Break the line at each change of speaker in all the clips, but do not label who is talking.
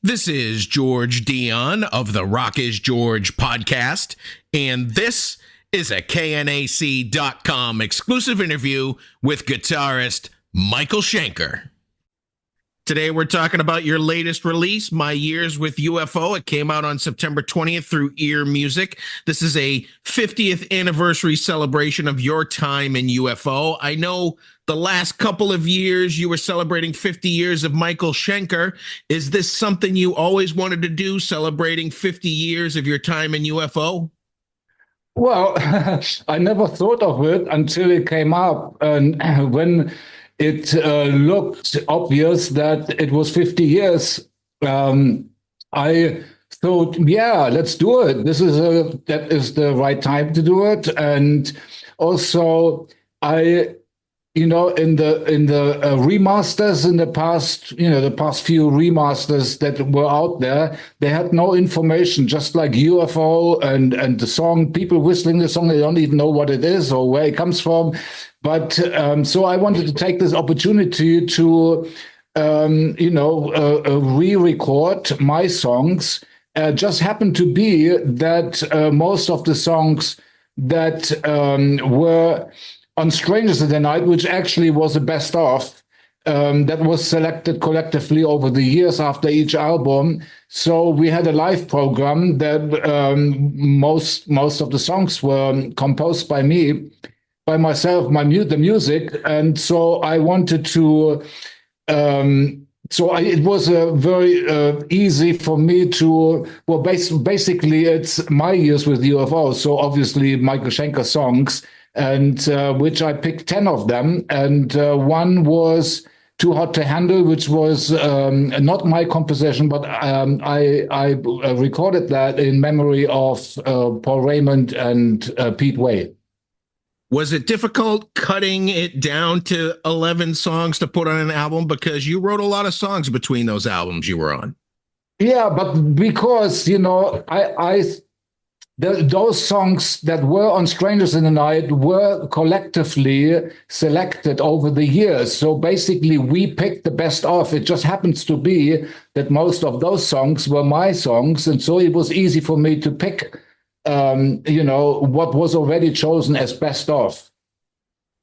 This is George Dionne of the Rock is George podcast, and this is a KNAC.com exclusive interview with guitarist Michael Schenker. Today we're talking about your latest release, My Years With UFO. It came out on September 20th through Ear Music. This is a 50th anniversary celebration of your time in UFO. I know the last couple of years you were celebrating 50 years of Michael Schenker. Is this something you always wanted to do, celebrating 50 years of your time in UFO?
Well, I never thought of it until it came up. And when it looked obvious that it was 50 years, I thought, yeah, let's do it. That is the right time to do it. And also, in the remasters in the past, the past few remasters that were out there, they had no information, just like UFO and the song, people whistling the song, they don't even know what it is or where it comes from. But so I wanted to take this opportunity to, re-record my songs. Just happened to be that most of the songs that were on Strangers in the Night, which actually was a best of, that was selected collectively over the years after each album. So we had a live program that most of the songs were composed by me, by myself, the music. And so I wanted to, it was very easy for me to, well, basically it's My Years With UFO. So obviously Michael Schenker songs, and which I picked 10 of them. And one was Too Hot to Handle, which was not my composition, but I recorded that in memory of Paul Raymond and Pete Way.
Was it difficult cutting it down to 11 songs to put on an album? Because you wrote a lot of songs between those albums you were on.
Yeah, but because, those songs that were on Strangers in the Night were collectively selected over the years. So basically, we picked the best of. It just happens to be that most of those songs were my songs. And so it was easy for me to pick, what was already chosen as best of.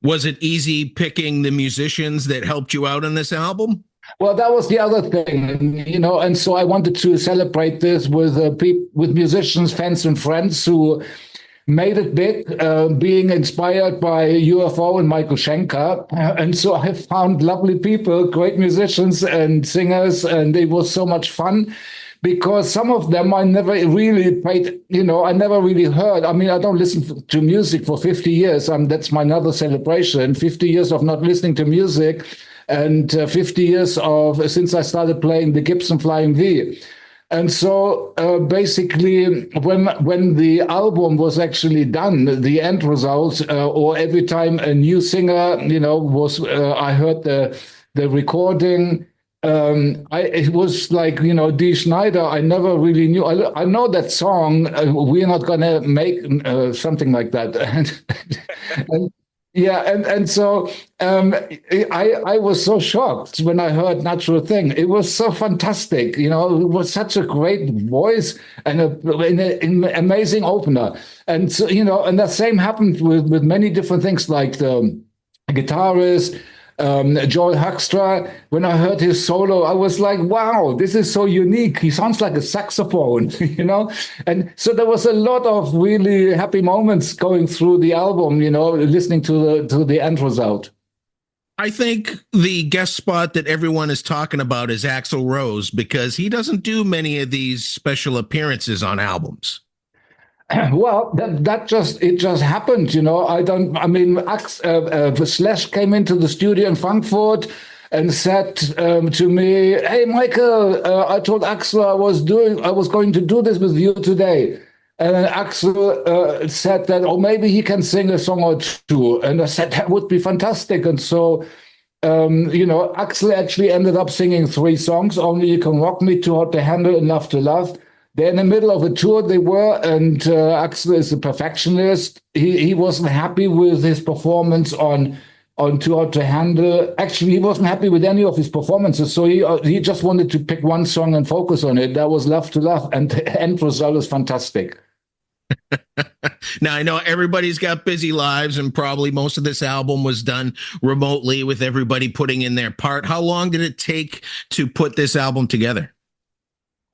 Was it easy picking the musicians that helped you out on this album?
Well, that was the other thing, and so I wanted to celebrate this with musicians, fans, and friends who made it big, being inspired by UFO and Michael Schenker. And so I found lovely people, great musicians and singers, and it was so much fun because some of them I never really played, I never really heard. I mean, I don't listen to music for 50 years. That's my another celebration, 50 years of not listening to music. And 50 years since I started playing the Gibson Flying V. And so basically, when the album was actually done, the end result, or every time a new singer, was, I heard the recording, it was like, Dee Schneider, I never really knew. I know that song, We're Not Gonna Make, something like that. And so I was so shocked when I heard Natural Thing. It was so fantastic, it was such a great voice and an amazing opener. And so, and the same happened with many different things, like the guitarist, Joel Hoekstra. When I heard his solo, I was like, wow, this is so unique. He sounds like a saxophone, And so there was a lot of really happy moments going through the album, listening to the end result.
I think the guest spot that everyone is talking about is Axl Rose, because he doesn't do many of these special appearances on albums.
Well, it just happened, Slash came into the studio in Frankfurt and said to me, "Hey, Michael, I told Axl I was going to do this with you today." And then Axl said that, maybe he can sing a song or two. And I said, that would be fantastic. And so, Axl actually ended up singing 3 songs: Only You Can Rock Me, Too Hot to Handle, and Love to Love. They're in the middle of a tour, they were, and Axl is a perfectionist. He wasn't happy with his performance on to how to handle. Actually, he wasn't happy with any of his performances, so he just wanted to pick one song and focus on it. That was Love to Love, and the end result is fantastic.
Now, I know everybody's got busy lives, and probably most of this album was done remotely with everybody putting in their part. How long did it take to put this album together?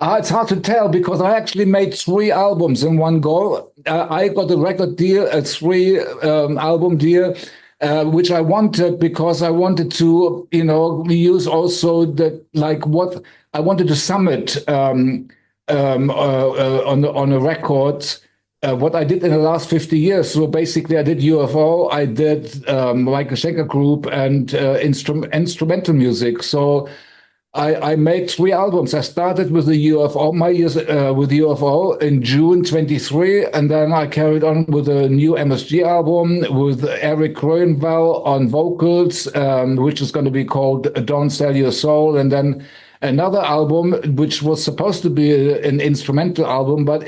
It's hard to tell because I actually made 3 albums in one go. I got a record deal, a 3 album deal, which I wanted because I wanted to, use also what I wanted to sum it on a record. What I did in the last 50 years. So basically, I did UFO, I did Michael Schenker Group, and instrumental music. So I made 3 albums. I started with the UFO, My Years with UFO in June 23, and then I carried on with a new MSG album with Erik Gronwall on vocals, which is going to be called Don't Sell Your Soul, and then another album which was supposed to be an instrumental album, but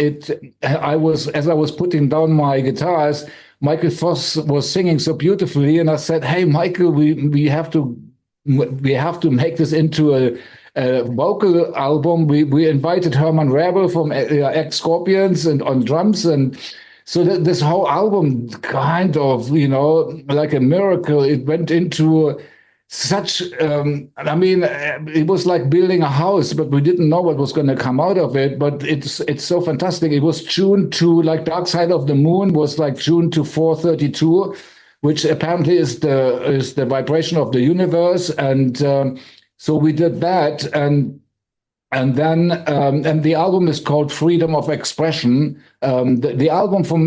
as I was putting down my guitars, Michael Voss was singing so beautifully, and I said, "Hey, Michael, we have to make this into a vocal album." We invited Herman Rebel from ex-Scorpions and on drums, and so this whole album kind of, like a miracle. It went into such, it was like building a house, but we didn't know what was going to come out of it. But it's so fantastic. It was tuned to, like, Dark Side of the Moon was like tuned to 432, which apparently is the vibration of the universe. And so we did that, and then the album is called Freedom of Expression. The album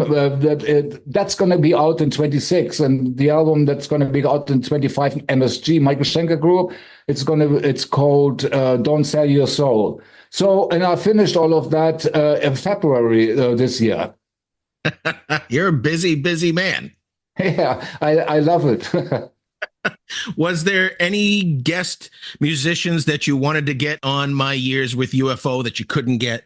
that's going to be out in 26, and the album that's going to be out in 25, MSG, Michael Schenker Group, it's called Don't Sell Your Soul. So, and I finished all of that in February this year.
You're a busy man.
Yeah, I love it.
Was there any guest musicians that you wanted to get on My Years with UFO that you couldn't get?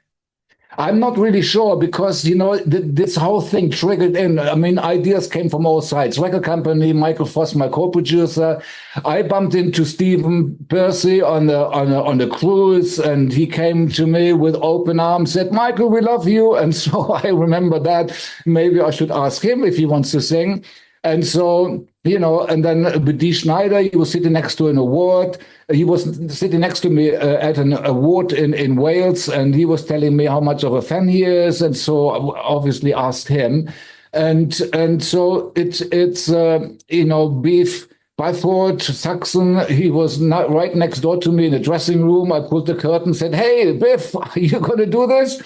I'm not really sure because, this whole thing triggered in. I mean, ideas came from all sides. Record company, Michael Voss, my co-producer. I bumped into Stephen Percy on the cruise, and he came to me with open arms, said, "Michael, we love you." And so I remember that maybe I should ask him if he wants to sing. And so, and then with Dee Schneider, he was sitting next to an award. He was sitting next to me at an award in Wales, and he was telling me how much of a fan he is. And so I obviously asked him. And so it's Beef Byford Saxon, he was not right next door to me in the dressing room. I pulled the curtain, said, "Hey, Biff, are you going to do this?"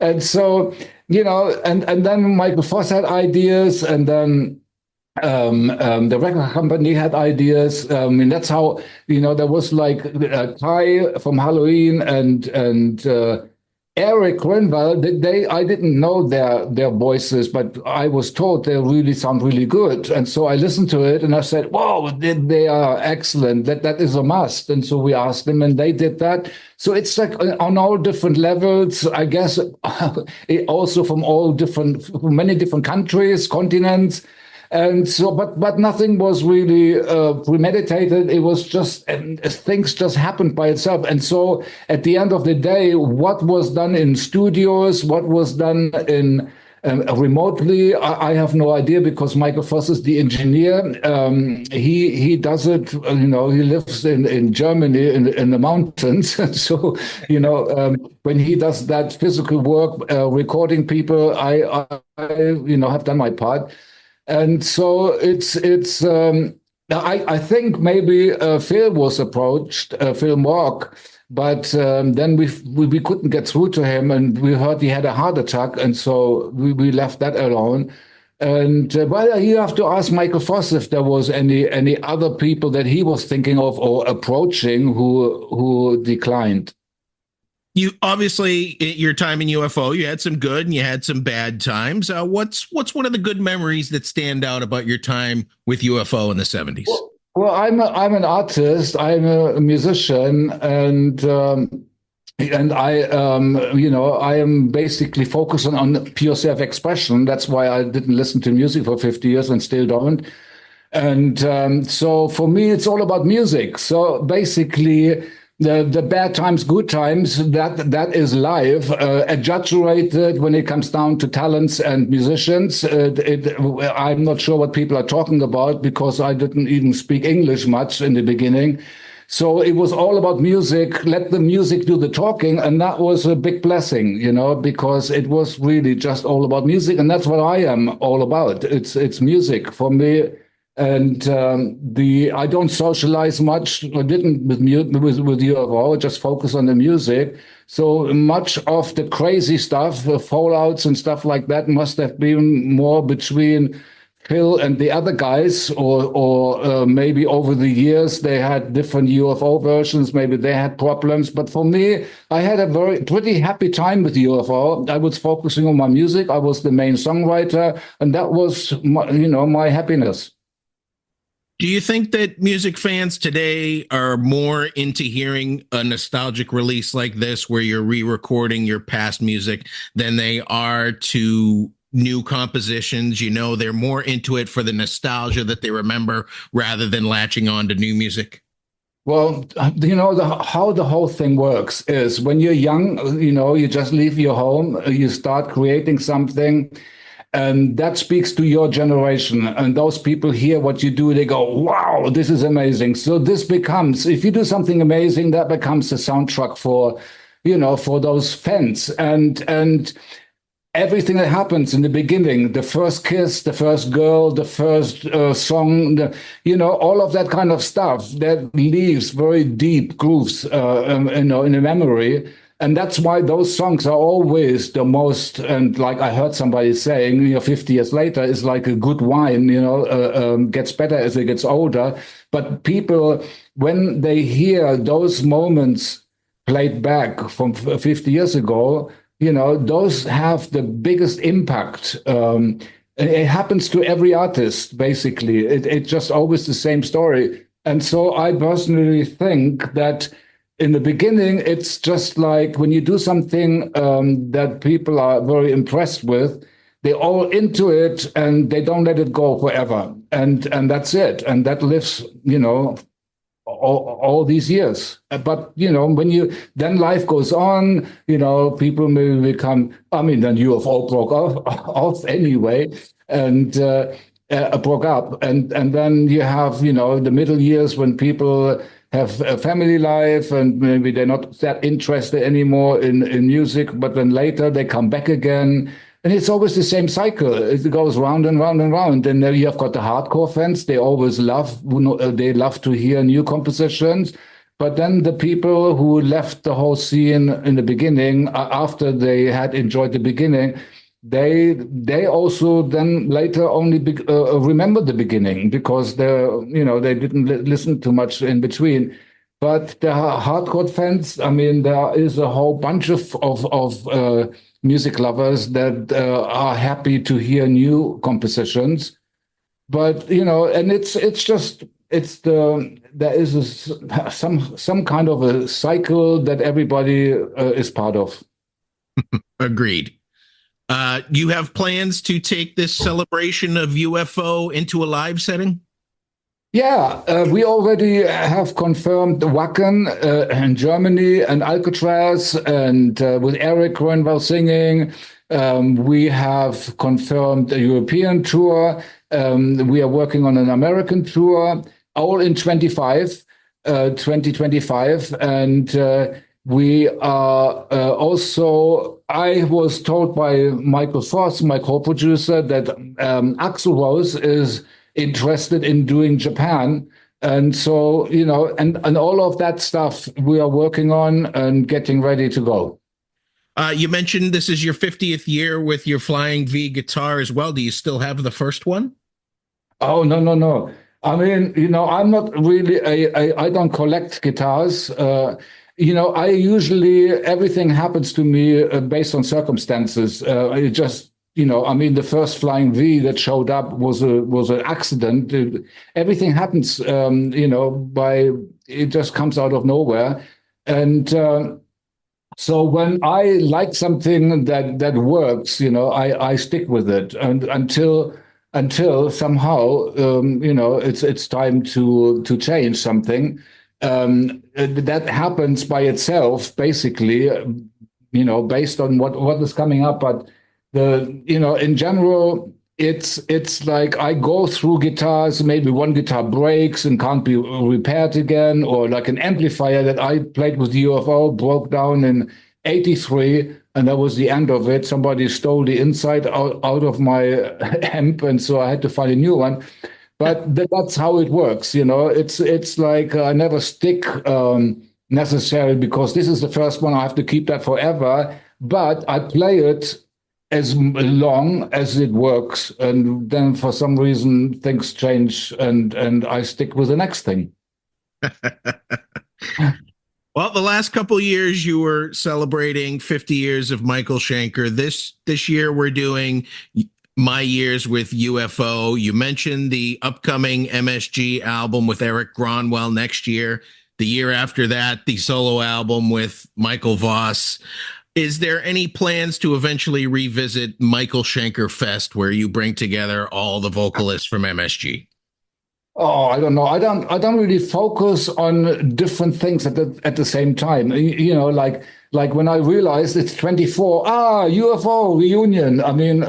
And so, and then Michael Voss had ideas, and then the record company had ideas. That's how, there was like Kai from Halloween and Erik Gronwall. I didn't know their voices, but I was told they really sound really good. And so I listened to it and I said, "Wow, they are excellent. That is a must." And so we asked them, and they did that. So it's like on all different levels, I guess, also from many different countries, continents. And so, but nothing was really premeditated. It was just things just happened by itself. And so, at the end of the day, what was done in studios, what was done in remotely, I have no idea because Michael Voss is the engineer. He does it. He lives in Germany in the mountains. So when he does that physical work, recording people, I have done my part. And so I think maybe Phil was approached, Phil Mock, but then we couldn't get through to him, and we heard he had a heart attack, and so we left that alone. And well, you have to ask Michael Voss if there was any other people that he was thinking of or approaching who declined.
You obviously, your time in UFO, you had some good and you had some bad times. What's one of the good memories that stand out about your time with UFO in the 70s?
Well, I'm an artist. I'm a musician, and I I am basically focusing on pure self-expression. That's why I didn't listen to music for 50 years and still don't. And so for me, it's all about music. So basically, the bad times, good times, that is live, exaggerated when it comes down to talents and musicians. I'm not sure what people are talking about because I didn't even speak English much in the beginning. So it was all about music. Let the music do the talking, and that was a big blessing, because it was really just all about music, and that's what I am all about. It's music for me. And the I don't socialize much. I didn't with UFO. Just focus on the music. So much of the crazy stuff, fallouts and stuff like that, must have been more between Phil and the other guys, or maybe over the years they had different UFO versions. Maybe they had problems. But for me, I had a pretty happy time with UFO. I was focusing on my music. I was the main songwriter, and that was my happiness.
Do you think that music fans today are more into hearing a nostalgic release like this, where you're re-recording your past music, than they are to new compositions? They're more into it for the nostalgia that they remember rather than latching on to new music.
Well, how the whole thing works is when you're young, you just leave your home, you start creating something. And that speaks to your generation. And those people hear what you do, they go, wow, this is amazing. So this becomes, if you do something amazing, that becomes the soundtrack for those fans. And everything that happens in the beginning, the first kiss, the first girl, the first song, all of that kind of stuff that leaves very deep grooves, in the memory. And that's why those songs are always the most, and like I heard somebody saying, 50 years later is like a good wine, gets better as it gets older. But people, when they hear those moments played back from 50 years ago, those have the biggest impact. It happens to every artist, basically. It's just always the same story. And so I personally think that in the beginning, it's just like when you do something that people are very impressed with, they're all into it and they don't let it go forever. And that's it. And that lives, all these years. But, then life goes on, people may become, then UFO broke off anyway. And broke up. And then you have, the middle years when people have a family life and maybe they're not that interested anymore in music, but then later they come back again. And it's always the same cycle. It goes round and round and round. And then you have got the hardcore fans. They always they love to hear new compositions. But then the people who left the whole scene in the beginning, after they had enjoyed the beginning, they also then later only remember the beginning because they didn't listen too much in between. But the hardcore fans, there is a whole bunch of music lovers that are happy to hear new compositions. But and there is some kind of a cycle that everybody is part of.
Agreed. You have plans to take this celebration of UFO into a live setting?
Yeah, we already have confirmed Wacken in Germany and Alcatraz, and with Erik Gronwall singing. We have confirmed a European tour. We are working on an American tour, all in 2025. And we are also, I was told by Michael Voss, my co-producer, that Axl Rose is interested in doing Japan. And so, and all of that stuff we are working on and getting ready to go.
You mentioned this is your 50th year with your Flying V guitar as well. Do you still have the first one?
Oh, no. I'm not really, I don't collect guitars. I usually, everything happens to me based on circumstances. It just, the first Flying V that showed up was an accident. Everything happens, it just comes out of nowhere. And so when I like something that works, I stick with it. And until until somehow, it's time to change something. That happens by itself, basically, based on what is coming up. But in general, it's like I go through guitars, maybe one guitar breaks and can't be repaired again, or like an amplifier that I played with UFO broke down in '83, and that was the end of it. Somebody stole the inside out of my amp, and so I had to find a new one. But that's how it works, It's like I never stick necessarily because this is the first one. I have to keep that forever. But I play it as long as it works, and then for some reason things change, and I stick with the next thing.
Well, the last couple of years you were celebrating 50 years of Michael Schenker. This year we're doing My Years with UFO. You mentioned the upcoming MSG album with Erik Gronwall next year. The year after that, the solo album with Michael Voss. Is there any plans to eventually revisit Michael Schenker Fest, where you bring together all the vocalists from MSG?
Oh, I don't know. I don't really focus on different things at the same time. Like when I realized it's 24, UFO reunion. I mean,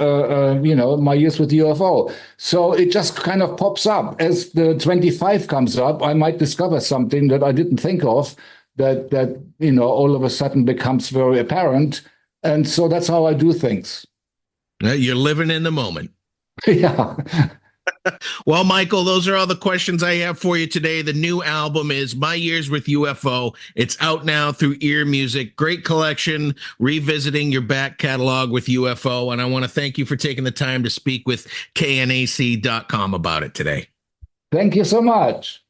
My Years with UFO. So it just kind of pops up as the 25 comes up. I might discover something that I didn't think of that all of a sudden becomes very apparent. And so that's how I do things.
You're living in the moment.
Yeah.
Well, Michael, those are all the questions I have for you today. The new album is My Years with UFO. It's out now through Ear Music. Great collection, revisiting your back catalog with UFO. And I want to thank you for taking the time to speak with KNAC.com about it today.
Thank you so much.